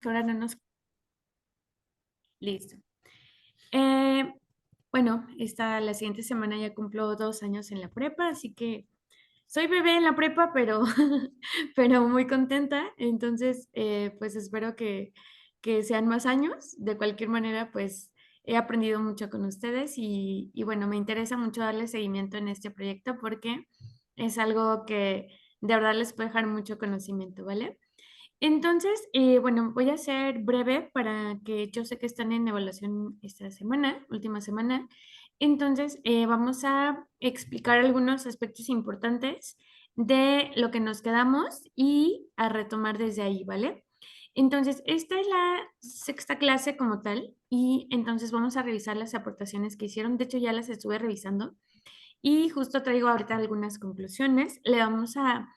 que ahora no nos... Listo. Eh, bueno, la siguiente semana ya cumplo 2 años en la prepa, así que soy bebé en la prepa, pero, pero muy contenta. Entonces, pues espero que sean más años. De cualquier manera, pues he aprendido mucho con ustedes y bueno, me interesa mucho darle seguimiento en este proyecto porque es algo que de verdad les puede dejar mucho conocimiento, ¿vale? Entonces, bueno, voy a ser breve para que yo sé que están en evaluación esta semana, última semana. Entonces, vamos a explicar algunos aspectos importantes de lo que nos quedamos y a retomar desde ahí, ¿vale? Entonces, esta es la sexta clase como tal y entonces vamos a revisar las aportaciones que hicieron. De hecho, ya las estuve revisando y justo traigo ahorita algunas conclusiones. Le vamos a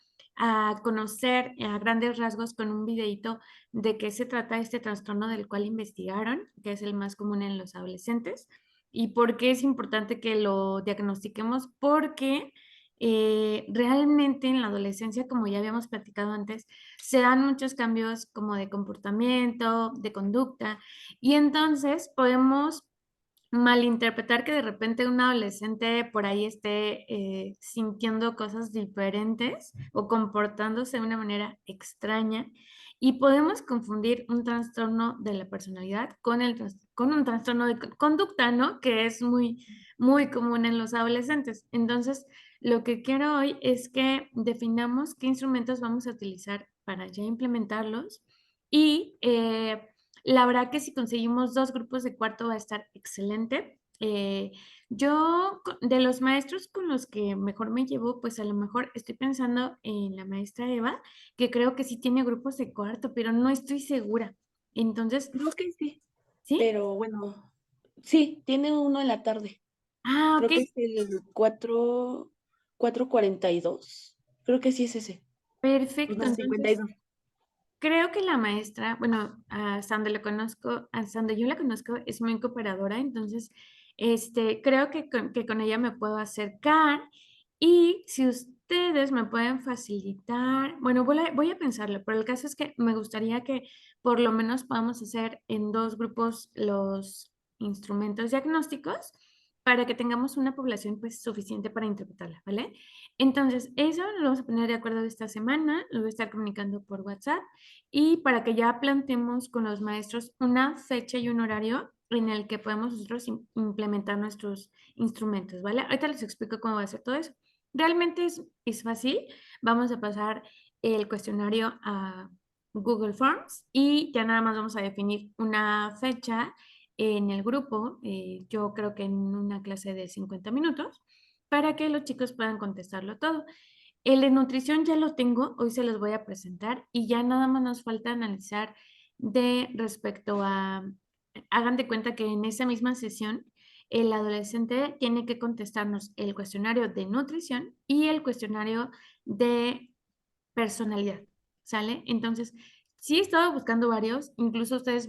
conocer a grandes rasgos con un videito de qué se trata este trastorno del cual investigaron, que es el más común en los adolescentes, y por qué es importante que lo diagnostiquemos, porque realmente en la adolescencia, como ya habíamos platicado antes, se dan muchos cambios como de comportamiento, de conducta, y entonces podemos malinterpretar que de repente un adolescente por ahí esté sintiendo cosas diferentes o comportándose de una manera extraña y podemos confundir un trastorno de la personalidad con con un trastorno de conducta, ¿no? Que es muy común en los adolescentes. Entonces, lo que quiero hoy es que definamos qué instrumentos vamos a utilizar para ya implementarlos y la verdad que si conseguimos 2 grupos de cuarto va a estar excelente. De los maestros con los que mejor me llevo, pues a lo mejor estoy pensando en la maestra Eva, que creo que sí tiene grupos de cuarto, pero no estoy segura. Entonces, Creo que sí, ¿sí? pero bueno, sí, tiene uno en la tarde. Ah, ok, Creo que es el 4:42. Creo que sí es ese. perfecto. Uno 52. Entonces, creo que la maestra, bueno, hasta donde lo conozco, hasta donde yo la conozco, es muy cooperadora, entonces, creo que con ella me puedo acercar y si ustedes me pueden facilitar, bueno, voy a pensarlo, pero el caso es que me gustaría que por lo menos podamos hacer en 2 grupos los instrumentos diagnósticos para que tengamos una población pues suficiente para interpretarla, ¿vale? Entonces, eso lo vamos a poner de acuerdo esta semana, lo voy a estar comunicando por WhatsApp y para que ya planteemos con los maestros una fecha y un horario en el que podemos nosotros implementar nuestros instrumentos, ¿vale? Ahorita les explico cómo va a ser todo eso. Realmente es fácil. Vamos a pasar el cuestionario a Google Forms y ya nada más vamos a definir una fecha en el grupo, yo creo que en una clase de 50 minutos, para que los chicos puedan contestarlo todo. El de nutrición ya lo tengo, hoy se los voy a presentar y ya nada más nos falta analizar de respecto a, hagan de cuenta que en esa misma sesión el adolescente tiene que contestarnos el cuestionario de nutrición y el cuestionario de personalidad, ¿sale? Entonces, sí he estado buscando varios, incluso ustedes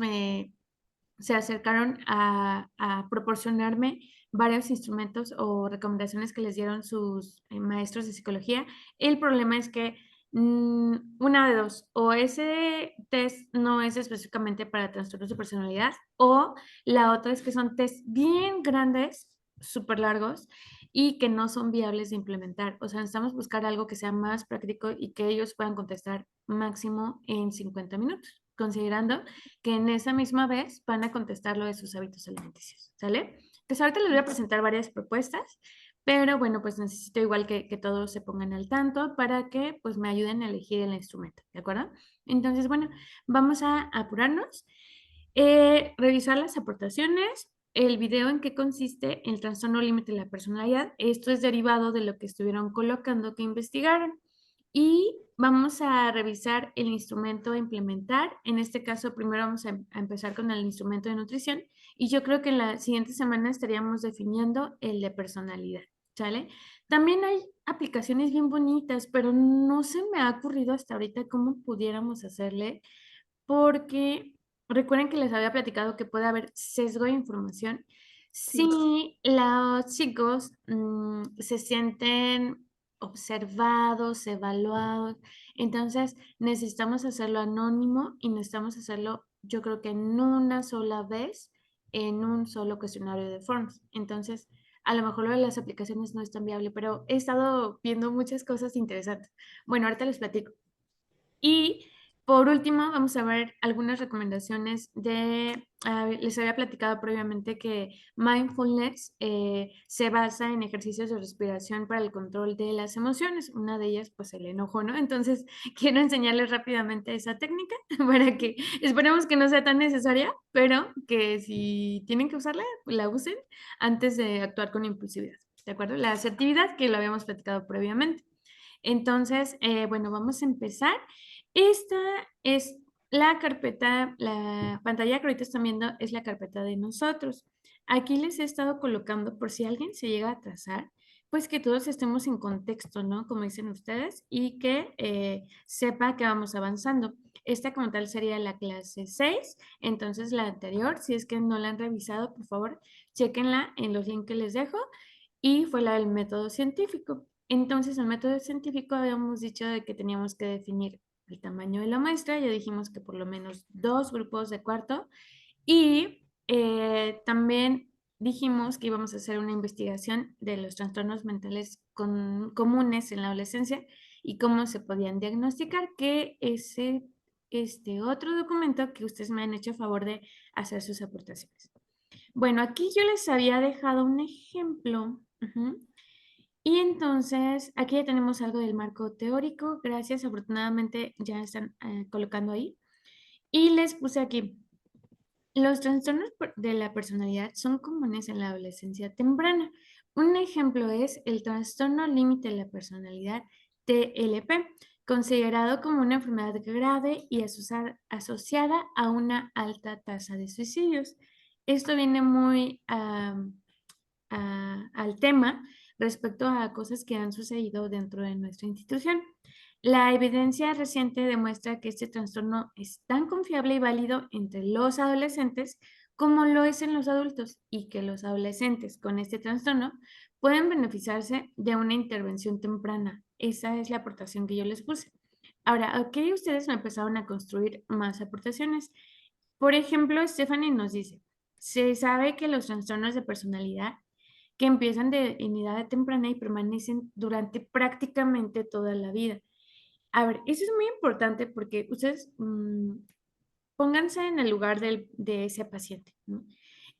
se acercaron a proporcionarme varios instrumentos o recomendaciones que les dieron sus maestros de psicología. El problema es que una de dos, o ese test no es específicamente para trastornos de personalidad, o la otra es que son test bien grandes, súper largos, y que no son viables de implementar. O sea, necesitamos buscar algo que sea más práctico y que ellos puedan contestar máximo en 50 minutos, considerando que en esa misma vez van a contestar lo de sus hábitos alimenticios, ¿sale? Pues ahorita les voy a presentar varias propuestas, pero bueno, pues necesito igual que todos se pongan al tanto para que pues me ayuden a elegir el instrumento, ¿de acuerdo? Entonces, bueno, vamos a apurarnos, revisar las aportaciones, el video en qué consiste el trastorno límite de la personalidad. Esto es derivado de lo que estuvieron colocando que investigaron. Y vamos a revisar el instrumento a implementar. En este caso, primero vamos a empezar con el instrumento de nutrición y yo creo que en la siguiente semana estaríamos definiendo el de personalidad, ¿sale? También hay aplicaciones bien bonitas, pero no se me ha ocurrido hasta ahorita cómo pudiéramos hacerle, porque recuerden que les había platicado que puede haber sesgo de información Sí. si los chicos se sienten observados, evaluados. Entonces, necesitamos hacerlo anónimo y necesitamos hacerlo, yo creo que en una sola vez, en un solo cuestionario de Forms. Entonces, a lo mejor lo de las aplicaciones no es tan viable, pero he estado viendo muchas cosas interesantes. Bueno, ahorita les platico. Y por último, vamos a ver algunas recomendaciones les había platicado previamente que mindfulness se basa en ejercicios de respiración para el control de las emociones. Una de ellas, pues el enojo, ¿no? Entonces, quiero enseñarles rápidamente esa técnica para que esperemos que no sea tan necesaria, pero que si tienen que usarla, la usen antes de actuar con impulsividad. ¿De acuerdo? La asertividad que lo habíamos platicado previamente. Entonces, bueno, vamos a empezar. Esta es la carpeta, la pantalla que ahorita están viendo es la carpeta de nosotros. Aquí les he estado colocando por si alguien se llega a atrasar, pues que todos estemos en contexto, ¿no? Como dicen ustedes, y que sepa que vamos avanzando. Esta como tal sería la clase 6, entonces la anterior, si es que no la han revisado, por favor, chequenla en los links que les dejo, y fue la del método científico. Entonces, el método científico habíamos dicho de que teníamos que definir el tamaño de la muestra, ya dijimos que por lo menos 2 grupos de cuarto y también dijimos que íbamos a hacer una investigación de los trastornos mentales comunes en la adolescencia y cómo se podían diagnosticar, que este otro documento que ustedes me han hecho a favor de hacer sus aportaciones. Bueno, aquí yo les había dejado un ejemplo. Ujú. Y entonces, aquí ya tenemos algo del marco teórico. Gracias, afortunadamente ya están colocando ahí. Y les puse aquí, los trastornos de la personalidad son comunes en la adolescencia temprana. Un ejemplo es el trastorno límite de la personalidad, TLP, considerado como una enfermedad grave y asociada a una alta tasa de suicidios. Esto viene muy al tema respecto a cosas que han sucedido dentro de nuestra institución. La evidencia reciente demuestra que este trastorno es tan confiable y válido entre los adolescentes como lo es en los adultos y que los adolescentes con este trastorno pueden beneficiarse de una intervención temprana. Esa es la aportación que yo les puse. Ahora, aquí ustedes me empezaron a construir más aportaciones. Por ejemplo, Stephanie nos dice, se sabe que los trastornos de personalidad que empiezan en edad temprana y permanecen durante prácticamente toda la vida. A ver, eso es muy importante porque ustedes pónganse en el lugar de ese paciente, ¿no?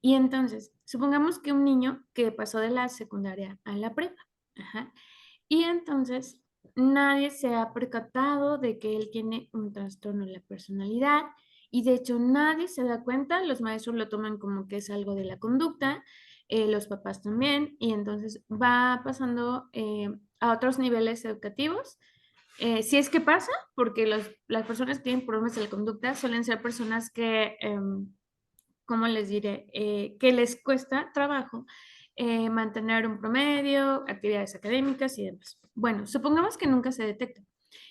Y entonces, supongamos que un niño que pasó de la secundaria a la prepa, ajá, y entonces nadie se ha percatado de que él tiene un trastorno de la personalidad y de hecho nadie se da cuenta, los maestros lo toman como que es algo de la conducta, los papás también, y entonces va pasando a otros niveles educativos. Si es que pasa, porque las personas que tienen problemas de la conducta suelen ser personas que ¿cómo les diré? Que les cuesta trabajo mantener un promedio, actividades académicas y demás. Bueno, supongamos que nunca se detecta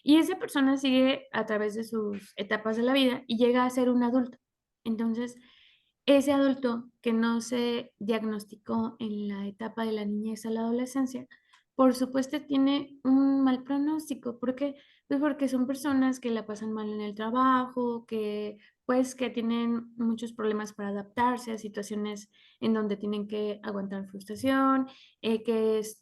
y esa persona sigue a través de sus etapas de la vida y llega a ser un adulto. Entonces, ese adulto que no se diagnosticó en la etapa de la niñez a la adolescencia, por supuesto tiene un mal pronóstico. ¿Por qué? Pues porque son personas que la pasan mal en el trabajo, que pues que tienen muchos problemas para adaptarse a situaciones en donde tienen que aguantar frustración,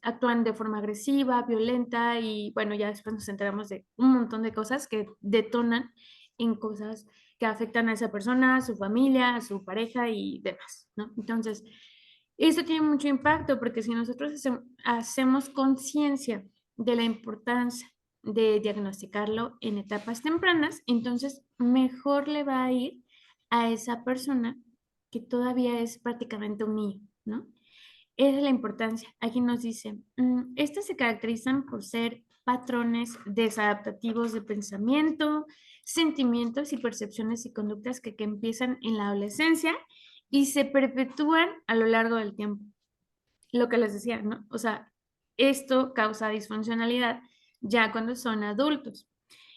actúan de forma agresiva, violenta y bueno, ya después nos enteramos de un montón de cosas que detonan en cosas que afectan a esa persona, a su familia, a su pareja y demás, ¿no? Entonces, eso tiene mucho impacto porque si nosotros hacemos conciencia de la importancia de diagnosticarlo en etapas tempranas, entonces mejor le va a ir a esa persona que todavía es prácticamente un niño, ¿no? Esa es la importancia. Aquí nos dice, estas se caracterizan por ser patrones desadaptativos de pensamiento, sentimientos y percepciones y conductas que empiezan en la adolescencia y se perpetúan a lo largo del tiempo. Lo que les decía, ¿no? O sea, esto causa disfuncionalidad ya cuando son adultos.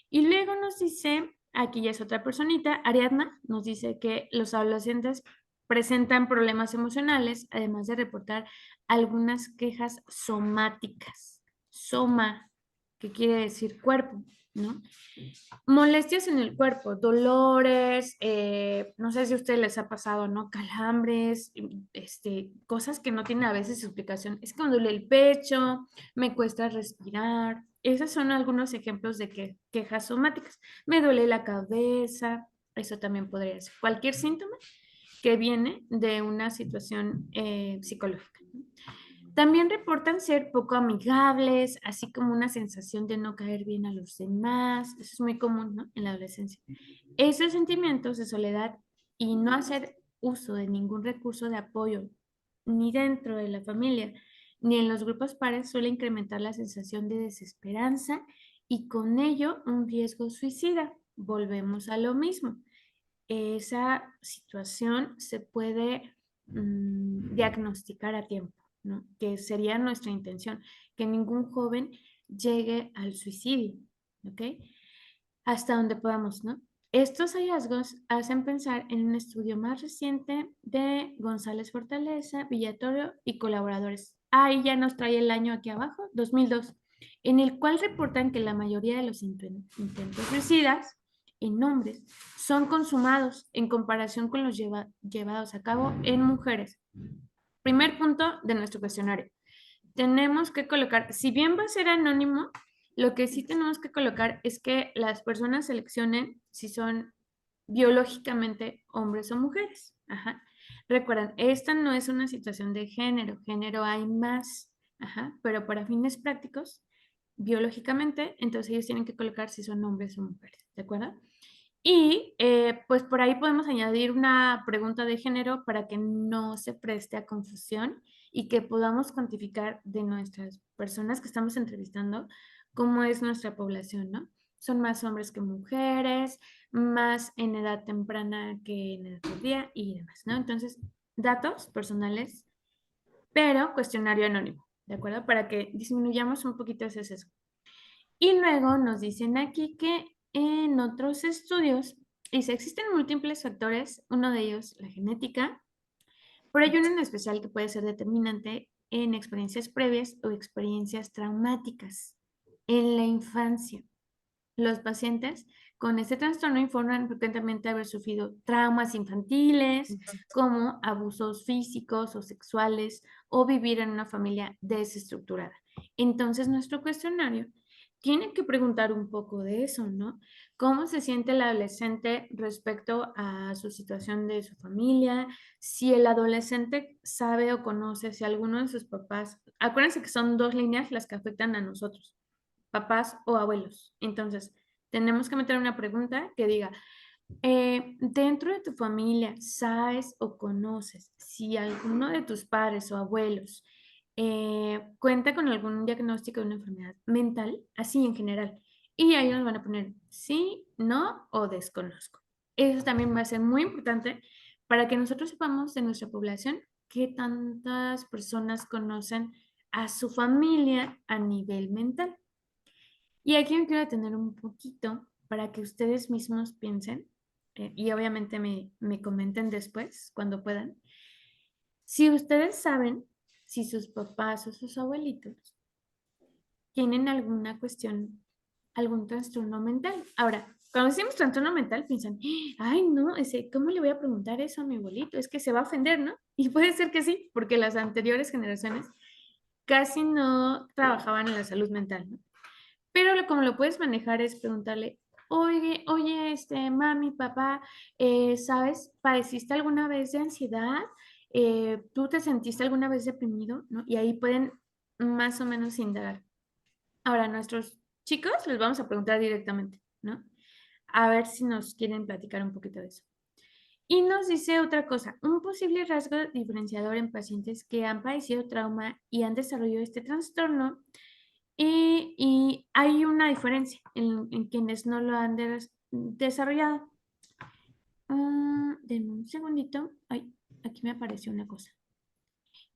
Y luego nos dice, aquí ya es otra personita, Ariadna, nos dice que los adolescentes presentan problemas emocionales, además de reportar algunas quejas somáticas. Soma, que quiere decir cuerpo, ¿no? Molestias en el cuerpo, dolores, no sé si a ustedes les ha pasado, ¿no? Calambres, cosas que no tienen a veces explicación. Es que me duele el pecho, me cuesta respirar. Esos son algunos ejemplos de quejas somáticas. Me duele la cabeza, eso también podría ser. Cualquier síntoma que viene de una situación psicológica. También reportan ser poco amigables, así como una sensación de no caer bien a los demás. Eso es muy común, ¿no? En la adolescencia. Esos sentimientos de soledad y no hacer uso de ningún recurso de apoyo, ni dentro de la familia, ni en los grupos pares, suele incrementar la sensación de desesperanza y con ello un riesgo suicida. Volvemos a lo mismo. Esa situación se puede diagnosticar a tiempo, ¿no? Que sería nuestra intención, que ningún joven llegue al suicidio, ¿ok? Hasta donde podamos, ¿no? Estos hallazgos hacen pensar en un estudio más reciente de González Fortaleza, Villatorio y colaboradores. Ahí ya nos trae el año aquí abajo, 2002, en el cual reportan que la mayoría de los intentos suicidas en hombres son consumados en comparación con los llevados a cabo en mujeres. Primer punto de nuestro cuestionario. Tenemos que colocar, si bien va a ser anónimo, lo que sí tenemos que colocar es que las personas seleccionen si son biológicamente hombres o mujeres. Ajá. Recuerden, esta no es una situación de género, género hay más, ajá, pero para fines prácticos, biológicamente, entonces ellos tienen que colocar si son hombres o mujeres, ¿de acuerdo? Y pues por ahí podemos añadir una pregunta de género para que no se preste a confusión y que podamos cuantificar de nuestras personas que estamos entrevistando cómo es nuestra población, ¿no? Son más hombres que mujeres, más en edad temprana que en edad tardía y demás, ¿no? Entonces, datos personales, pero cuestionario anónimo, ¿de acuerdo? Para que disminuyamos un poquito ese sesgo. Y luego nos dicen aquí que en otros estudios, dice, existen múltiples factores, uno de ellos la genética, pero hay uno en especial que puede ser determinante en experiencias previas o experiencias traumáticas en la infancia. Los pacientes con este trastorno informan frecuentemente haber sufrido traumas infantiles, como abusos físicos o sexuales, o vivir en una familia desestructurada. Entonces, nuestro cuestionario tiene que preguntar un poco de eso, ¿no? ¿Cómo se siente el adolescente respecto a su situación de su familia? Si el adolescente sabe o conoce si alguno de sus papás, acuérdense que son dos líneas las que afectan a nosotros, papás o abuelos. Entonces, tenemos que meter una pregunta que diga, dentro de tu familia, ¿sabes o conoces si alguno de tus padres o abuelos cuenta con algún diagnóstico de una enfermedad mental, así en general? Y ahí nos van a poner sí, no o desconozco. Eso también va a ser muy importante para que nosotros sepamos de nuestra población qué tantas personas conocen a su familia a nivel mental. Y aquí me quiero detener un poquito para que ustedes mismos piensen y obviamente me comenten después cuando puedan. Si ustedes saben si sus papás o sus abuelitos tienen alguna cuestión, algún trastorno mental. Ahora, cuando decimos trastorno mental, piensan, ay, no, ¿cómo le voy a preguntar eso a mi abuelito? Es que se va a ofender, ¿no? Y puede ser que sí, porque las anteriores generaciones casi no trabajaban en la salud mental, ¿no? Pero como lo puedes manejar es preguntarle, oye, mami, papá, ¿sabes? ¿Padeciste alguna vez de ansiedad? ¿Tú te sentiste alguna vez deprimido? ¿No? Y ahí pueden más o menos indagar. Ahora, a nuestros chicos les vamos a preguntar directamente, ¿no? A ver si nos quieren platicar un poquito de eso. Y nos dice otra cosa, un posible rasgo diferenciador en pacientes que han padecido trauma y han desarrollado este trastorno y hay una diferencia en quienes no lo han desarrollado. Denme un segundito. Ay, aquí me apareció una cosa.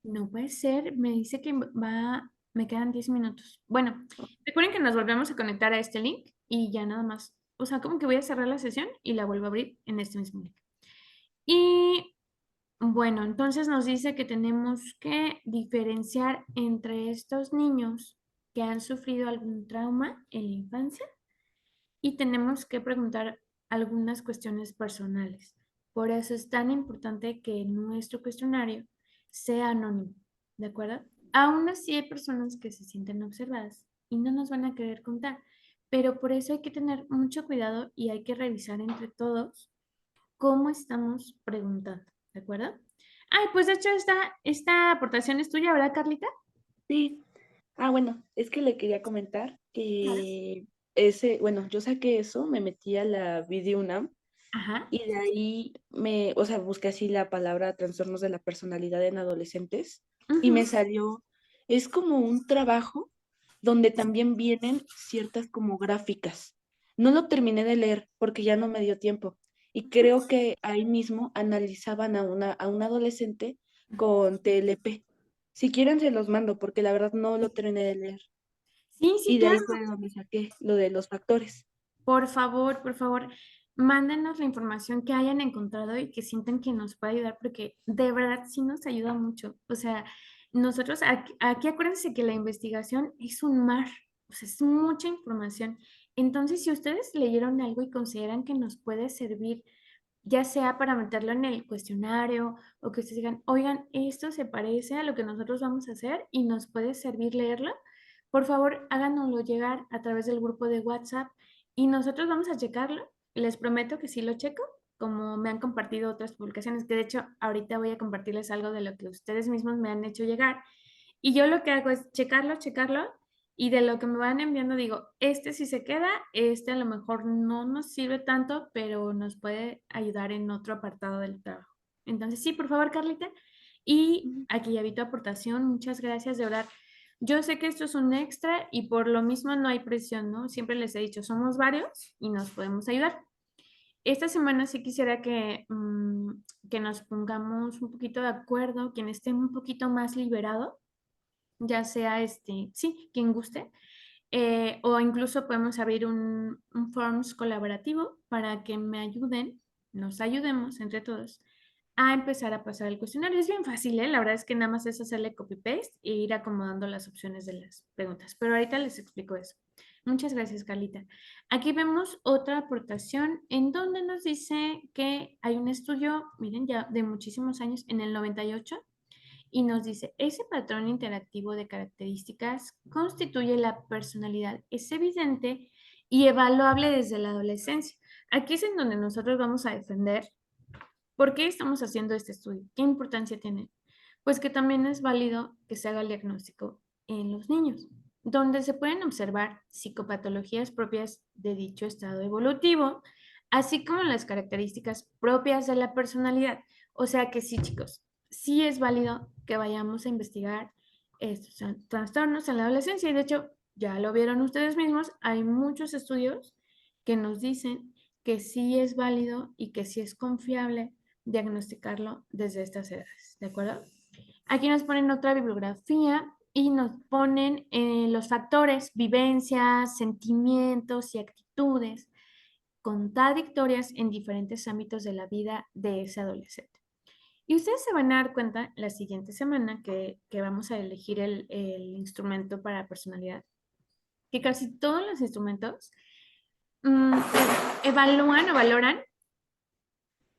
No puede ser, me dice que me quedan 10 minutos. Bueno, recuerden que nos volvemos a conectar a este link y ya nada más. O sea, como que voy a cerrar la sesión y la vuelvo a abrir en este mismo link. Y bueno, entonces nos dice que tenemos que diferenciar entre estos niños. que han sufrido algún trauma en la infancia y tenemos que preguntar algunas cuestiones personales. Por eso es tan importante que nuestro cuestionario sea anónimo, ¿de acuerdo? Aún así hay personas que se sienten observadas y no nos van a querer contar, pero por eso hay que tener mucho cuidado y hay que revisar entre todos cómo estamos preguntando, ¿de acuerdo? Ay, pues de hecho esta aportación es tuya, ¿verdad, Carlita? Sí. Ah, bueno, es que le quería comentar Claro. que ese, bueno, yo saqué eso, me metí a la VideoUNAM Ajá. y de ahí o sea, busqué así la palabra trastornos de la personalidad en adolescentes y Ujú. me salió, es como un trabajo donde también vienen ciertas como gráficas. No lo terminé de leer porque ya no me dio tiempo y creo que ahí mismo analizaban a un adolescente con TLP. Si quieren se los mando porque la verdad no lo terminé de leer. Sí, sí, Y de ahí claro. fue de donde saqué lo de los factores. Por favor, mándenos la información que hayan encontrado y que sientan que nos puede ayudar, porque de verdad sí nos ayuda mucho. O sea, nosotros aquí acuérdense que la investigación es un mar, o sea, es mucha información. Entonces, si ustedes leyeron algo y consideran que nos puede servir, ya sea para meterlo en el cuestionario o que ustedes digan, oigan, esto se parece a lo que nosotros vamos a hacer y nos puede servir leerlo, por favor háganoslo llegar a través del grupo de WhatsApp y nosotros vamos a checarlo. Les prometo que sí lo checo, como me han compartido otras publicaciones, que de hecho ahorita voy a compartirles algo de lo que ustedes mismos me han hecho llegar. Y yo lo que hago es checarlo, checarlo, y de lo que me van enviando digo, este sí se queda, este a lo mejor no nos sirve tanto, pero nos puede ayudar en otro apartado del trabajo. Entonces, sí, por favor, Carlita. Y Ujú. aquí ya vi tu aportación, muchas gracias, de verdad. Yo sé que esto es un extra y por lo mismo no hay presión, ¿no? Siempre les he dicho, somos varios y nos podemos ayudar. Esta semana sí quisiera que nos pongamos un poquito de acuerdo, quien esté un poquito más liberado, ya sea sí, quien guste, o incluso podemos abrir un Forms colaborativo para que me ayuden, nos ayudemos entre todos a empezar a pasar el cuestionario. Es bien fácil, ¿eh? La verdad es que nada más es hacerle copy-paste e ir acomodando las opciones de las preguntas, pero ahorita les explico eso. Muchas gracias, Carlita. Aquí vemos otra aportación en donde nos dice que hay un estudio, miren, ya de muchísimos años, en el 98, y nos dice, ese patrón interactivo de características constituye la personalidad. Es evidente y evaluable desde la adolescencia. Aquí es en donde nosotros vamos a defender por qué estamos haciendo este estudio, qué importancia tiene. Pues que también es válido que se haga el diagnóstico en los niños, donde se pueden observar psicopatologías propias de dicho estado evolutivo, así como las características propias de la personalidad. O sea que sí, chicos, sí es válido que vayamos a investigar estos trastornos en la adolescencia y de hecho, ya lo vieron ustedes mismos, hay muchos estudios que nos dicen que sí es válido y que sí es confiable diagnosticarlo desde estas edades, ¿de acuerdo? Aquí nos ponen otra bibliografía y nos ponen los factores, vivencias, sentimientos y actitudes contradictorias en diferentes ámbitos de la vida de ese adolescente. Y ustedes se van a dar cuenta la siguiente semana que vamos a elegir el instrumento para personalidad, que casi todos los instrumentos mm, evalúan o valoran.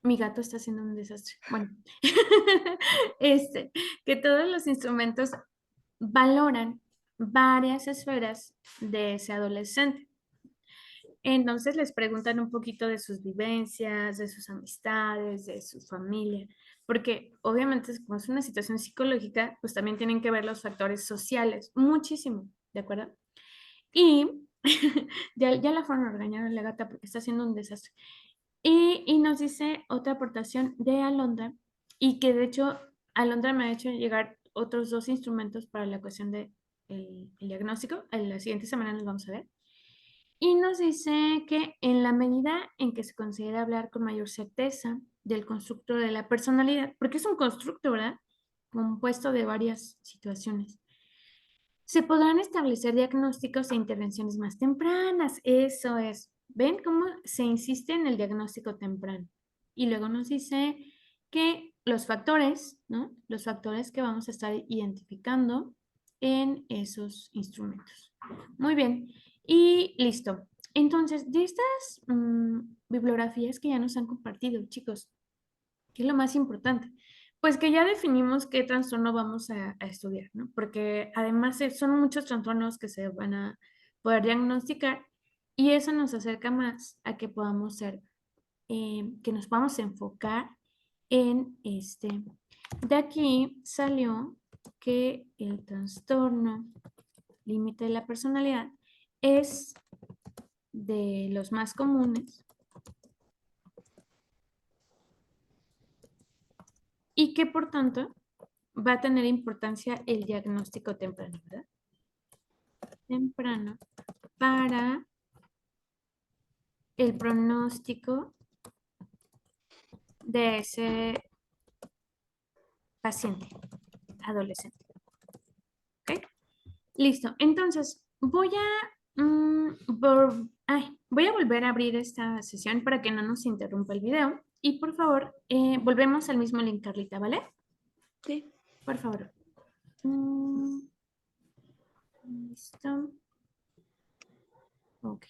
Mi gato está haciendo un desastre. Bueno, este, que todos los instrumentos valoran varias esferas de ese adolescente. Entonces les preguntan un poquito de sus vivencias, de sus amistades, de su familia, porque obviamente como es una situación psicológica, pues también tienen que ver los factores sociales, muchísimo, ¿de acuerdo? Y ya la fueron a regañar a la gata porque está haciendo un desastre. Y nos dice otra aportación de Alondra, y que de hecho Alondra me ha hecho llegar otros dos instrumentos para la cuestión de el diagnóstico. En la siguiente semana los vamos a ver. Y nos dice que en la medida en que se considera hablar con mayor certeza del constructo de la personalidad, porque es un constructo, ¿verdad? Compuesto de varias situaciones, se podrán establecer diagnósticos e intervenciones más tempranas. Eso es. ¿Ven cómo se insiste en el diagnóstico temprano? Y luego nos dice que los factores, ¿no? Los factores que vamos a estar identificando en esos instrumentos. Muy bien, y listo. Entonces, de estas bibliografías que ya nos han compartido, chicos, ¿qué es lo más importante? Pues que ya definimos qué trastorno vamos a estudiar, ¿no? Porque además son muchos trastornos que se van a poder diagnosticar y eso nos acerca más a que podamos ser, que nos podamos enfocar en este. De aquí salió que el trastorno límite de la personalidad es de los más comunes y que por tanto va a tener importancia el diagnóstico temprano, ¿verdad? Temprano para el pronóstico de ese paciente adolescente. ¿Ok? Listo. Entonces, voy a volver a abrir esta sesión para que no nos interrumpa el video. Y por favor, volvemos al mismo link, Carlita, ¿vale? Sí. Por favor. Mm, Listo. Ok.